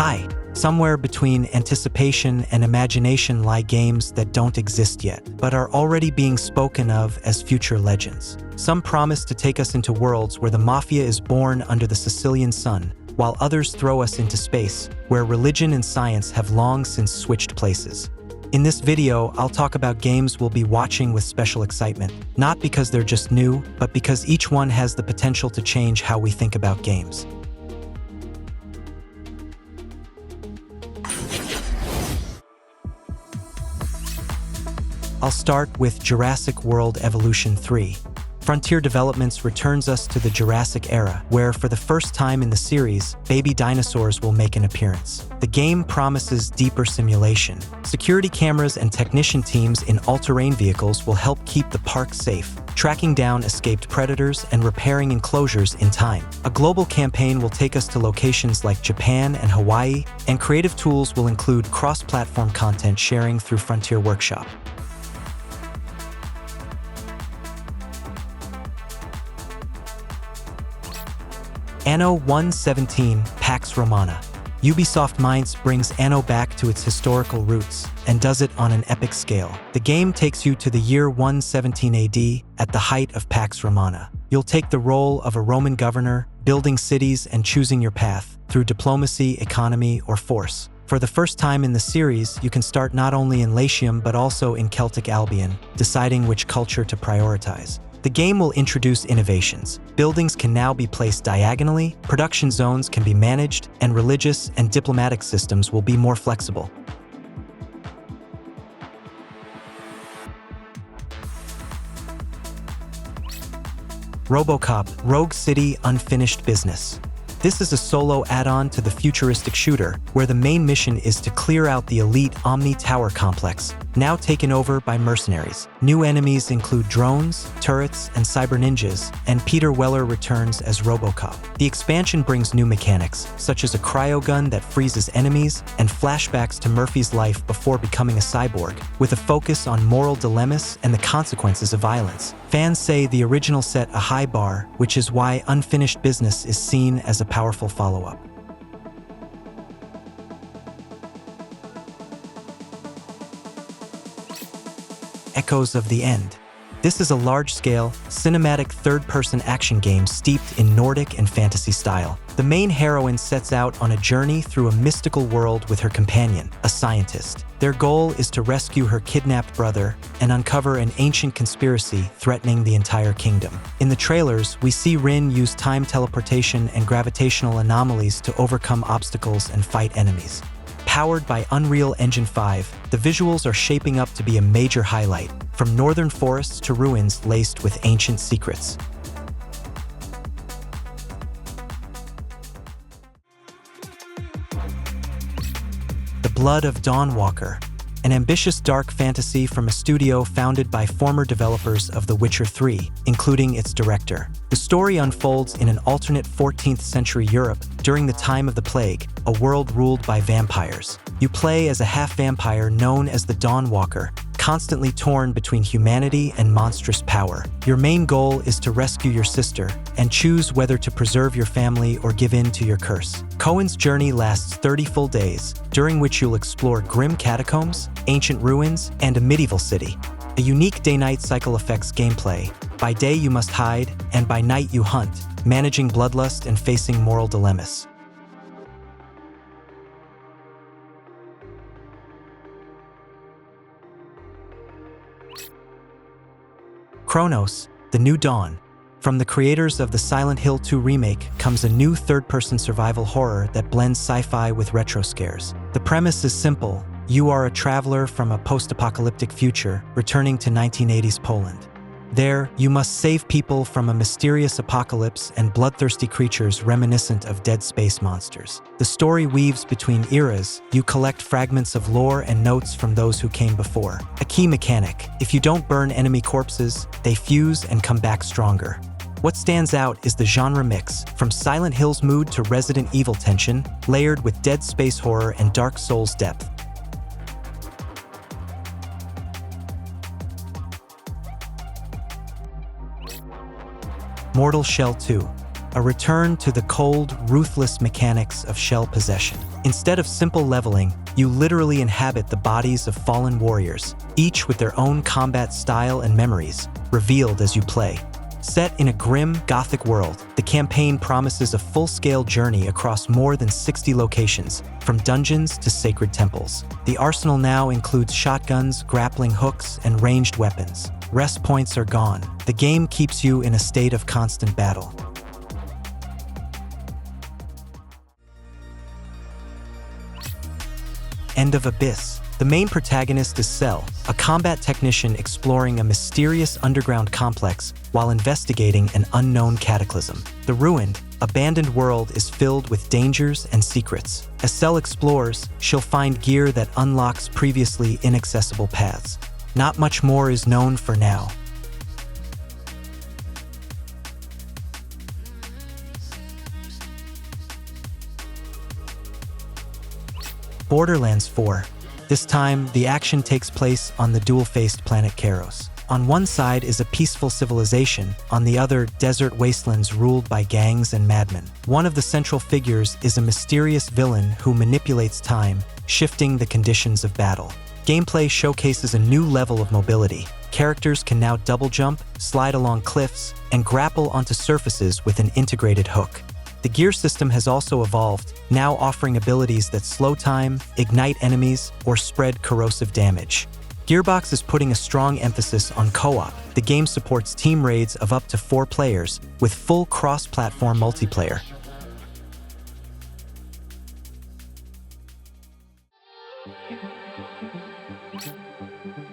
Hi! Somewhere between anticipation and imagination lie games that don't exist yet, but are already being spoken of as future legends. Some promise to take us into worlds where the Mafia is born under the Sicilian sun, while others throw us into space, where religion and science have long since switched places. In this video, I'll talk about games we'll be watching with special excitement, not because they're just new, but because each one has the potential to change how we think about games. I'll start with Jurassic World Evolution 3. Frontier Developments returns us to the Jurassic era, where for the first time in the series, baby dinosaurs will make an appearance. The game promises deeper simulation. Security cameras and technician teams in all-terrain vehicles will help keep the park safe, tracking down escaped predators and repairing enclosures in time. A global campaign will take us to locations like Japan and Hawaii, and creative tools will include cross-platform content sharing through Frontier Workshop. Anno 117 Pax Romana. Ubisoft Mainz brings Anno back to its historical roots and does it on an epic scale. The game takes you to the year 117 AD at the height of Pax Romana. You'll take the role of a Roman governor, building cities and choosing your path through diplomacy, economy, or force. For the first time in the series, you can start not only in Latium but also in Celtic Albion, deciding which culture to prioritize. The game will introduce innovations. Buildings can now be placed diagonally, production zones can be managed, and religious and diplomatic systems will be more flexible. RoboCop Rogue City Unfinished Business. This is a solo add-on to the futuristic shooter, where the main mission is to clear out the elite Omni Tower complex, now taken over by mercenaries. New enemies include drones, turrets, and cyber ninjas, and Peter Weller returns as RoboCop. The expansion brings new mechanics, such as a cryogun that freezes enemies, and flashbacks to Murphy's life before becoming a cyborg, with a focus on moral dilemmas and the consequences of violence. Fans say the original set a high bar, which is why Unfinished Business is seen as a powerful follow-up. Echoes of the End. This is a large-scale, cinematic third-person action game steeped in Nordic and fantasy style. The main heroine sets out on a journey through a mystical world with her companion, a scientist. Their goal is to rescue her kidnapped brother and uncover an ancient conspiracy threatening the entire kingdom. In the trailers, we see Rin use time teleportation and gravitational anomalies to overcome obstacles and fight enemies. Powered by Unreal Engine 5, the visuals are shaping up to be a major highlight, from northern forests to ruins laced with ancient secrets. The Blood of Dawnwalker, an ambitious dark fantasy from a studio founded by former developers of The Witcher 3, including its director. The story unfolds in an alternate 14th century Europe during the time of the Plague, a world ruled by vampires. You play as a half-vampire known as the Dawnwalker, constantly torn between humanity and monstrous power. Your main goal is to rescue your sister and choose whether to preserve your family or give in to your curse. Cohen's journey lasts 30 full days, during which you'll explore grim catacombs, ancient ruins, and a medieval city. A unique day-night cycle affects gameplay. By day you must hide, and by night you hunt, managing bloodlust and facing moral dilemmas. Cronos, The New Dawn. From the creators of the Silent Hill 2 remake comes a new third-person survival horror that blends sci-fi with retro scares. The premise is simple. You are a traveler from a post-apocalyptic future, returning to 1980s Poland. There, you must save people from a mysterious apocalypse and bloodthirsty creatures reminiscent of dead space monsters. The story weaves between eras. You collect fragments of lore and notes from those who came before. A key mechanic: if you don't burn enemy corpses, they fuse and come back stronger. What stands out is the genre mix, from Silent Hill's mood to Resident Evil tension, layered with Dead Space horror and Dark Souls depth. Mortal Shell 2. a return to the cold, ruthless mechanics of shell possession. Instead of simple leveling, you literally inhabit the bodies of fallen warriors, each with their own combat style and memories, revealed as you play. Set in a grim, gothic world, the campaign promises a full-scale journey across more than 60 locations, from dungeons to sacred temples. The arsenal now includes shotguns, grappling hooks, and ranged weapons. Rest points are gone. The game keeps you in a state of constant battle. End of Abyss. The main protagonist is Cell, a combat technician exploring a mysterious underground complex while investigating an unknown cataclysm. The ruined, abandoned world is filled with dangers and secrets. As Cell explores, she'll find gear that unlocks previously inaccessible paths. Not much more is known for now. Borderlands 4. This time, the action takes place on the dual-faced planet Cronos. On one side is a peaceful civilization, on the other, desert wastelands ruled by gangs and madmen. One of the central figures is a mysterious villain who manipulates time, shifting the conditions of battle. Gameplay showcases a new level of mobility. Characters can now double jump, slide along cliffs, and grapple onto surfaces with an integrated hook. The gear system has also evolved, now offering abilities that slow time, ignite enemies, or spread corrosive damage. Gearbox is putting a strong emphasis on co-op. The game supports team raids of up to 4 players, with full cross-platform multiplayer.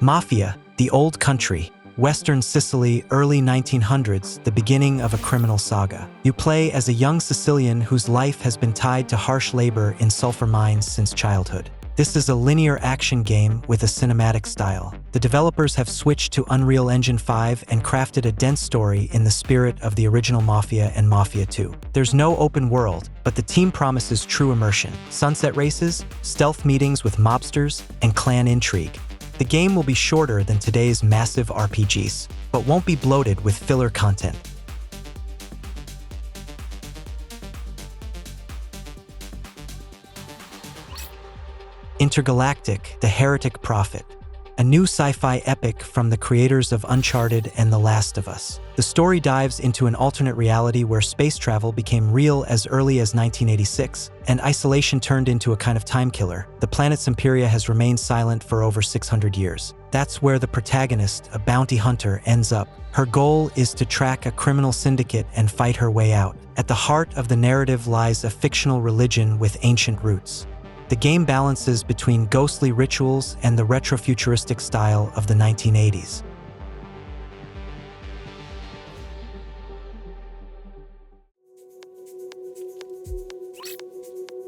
Mafia, the Old Country. Western Sicily, early 1900s, the beginning of a criminal saga. You play as a young Sicilian whose life has been tied to harsh labor in sulfur mines since childhood. This is a linear action game with a cinematic style. The developers have switched to Unreal Engine 5 and crafted a dense story in the spirit of the original Mafia and Mafia 2. There's no open world, but the team promises true immersion. Sunset races, stealth meetings with mobsters, and clan intrigue. The game will be shorter than today's massive RPGs, but won't be bloated with filler content. Intergalactic, the Heretic Prophet. A new sci-fi epic from the creators of Uncharted and The Last of Us. The story dives into an alternate reality where space travel became real as early as 1986, and isolation turned into a kind of time killer. The planet's Imperia has remained silent for over 600 years. That's where the protagonist, a bounty hunter, ends up. Her goal is to track a criminal syndicate and fight her way out. At the heart of the narrative lies a fictional religion with ancient roots. The game balances between ghostly rituals and the retrofuturistic style of the 1980s.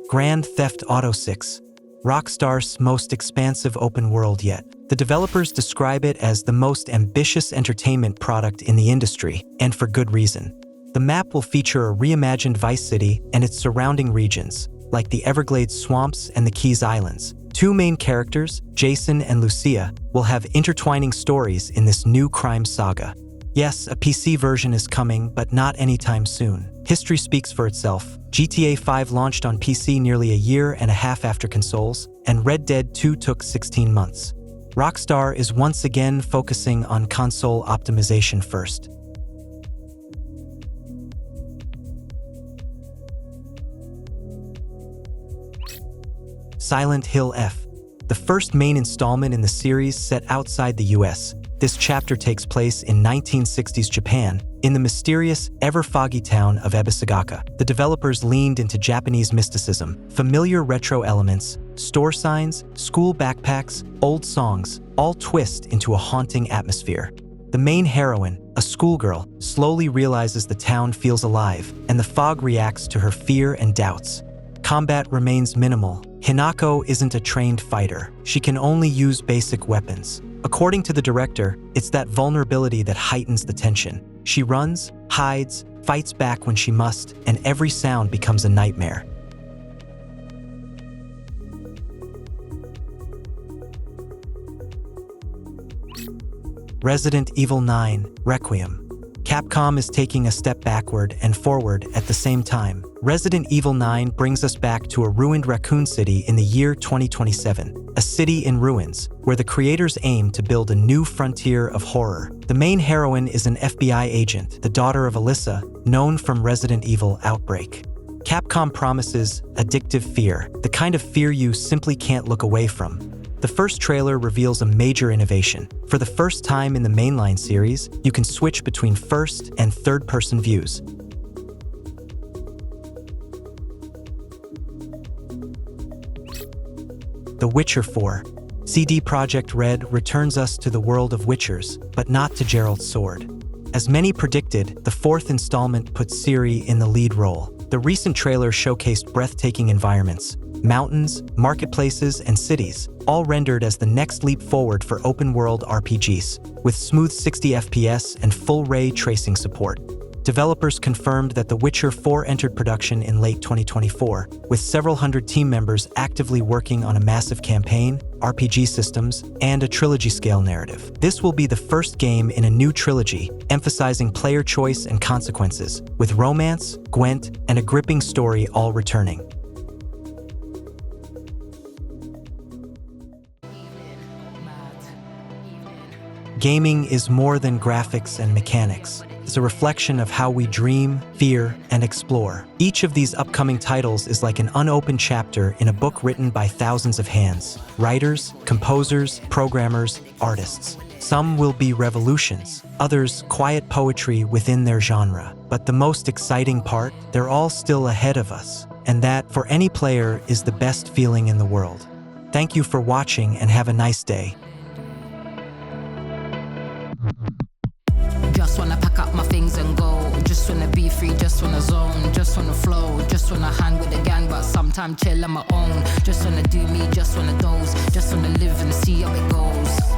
Grand Theft Auto 6, Rockstar's most expansive open world yet. The developers describe it as the most ambitious entertainment product in the industry, and for good reason. The map will feature a reimagined Vice City and its surrounding regions, like the Everglades swamps and the Keys Islands. 2 main characters, Jason and Lucia, will have intertwining stories in this new crime saga. Yes, a PC version is coming, but not anytime soon. History speaks for itself. GTA 5 launched on PC nearly a year and a half after consoles, and Red Dead 2 took 16 months. Rockstar is once again focusing on console optimization first. Silent Hill F, the first main installment in the series set outside the US. This chapter takes place in 1960s Japan, in the mysterious, ever-foggy town of Ebisagaka. The developers leaned into Japanese mysticism, familiar retro elements, store signs, school backpacks, old songs, all twist into a haunting atmosphere. The main heroine, a schoolgirl, slowly realizes the town feels alive, and the fog reacts to her fear and doubts. Combat remains minimal. Hinako isn't a trained fighter. She can only use basic weapons. According to the director, it's that vulnerability that heightens the tension. She runs, hides, fights back when she must, and every sound becomes a nightmare. Resident Evil 9, Requiem. Capcom is taking a step backward and forward at the same time. Resident Evil 9 brings us back to a ruined raccoon city in the year 2027, a city in ruins, where the creators aim to build a new frontier of horror. The main heroine is an FBI agent, the daughter of Alyssa, known from Resident Evil Outbreak. Capcom promises addictive fear, the kind of fear you simply can't look away from. The first trailer reveals a major innovation. For the first time in the mainline series, you can switch between first and third-person views. The Witcher 4. CD Projekt Red returns us to the world of Witchers, but not to Geralt's sword. As many predicted, the fourth installment puts Ciri in the lead role. The recent trailer showcased breathtaking environments, mountains, marketplaces, and cities, all rendered as the next leap forward for open-world RPGs, with smooth 60 FPS and full ray tracing support. Developers confirmed that The Witcher 4 entered production in late 2024, with several hundred team members actively working on a massive campaign, RPG systems, and a trilogy-scale narrative. This will be the first game in a new trilogy, emphasizing player choice and consequences, with romance, Gwent, and a gripping story all returning. Gaming is more than graphics and mechanics. It's a reflection of how we dream, fear, and explore. Each of these upcoming titles is like an unopened chapter in a book written by thousands of hands. Writers, composers, programmers, artists. Some will be revolutions, others quiet poetry within their genre. But the most exciting part, they're all still ahead of us. And that, for any player, is the best feeling in the world. Thank you for watching and have a nice day. Just wanna pack up my things and go. Just wanna be free, just wanna zone. Just wanna flow, just wanna hang with the gang, but sometimes chill on my own. Just wanna do me, just wanna doze. Just wanna live and see how it goes.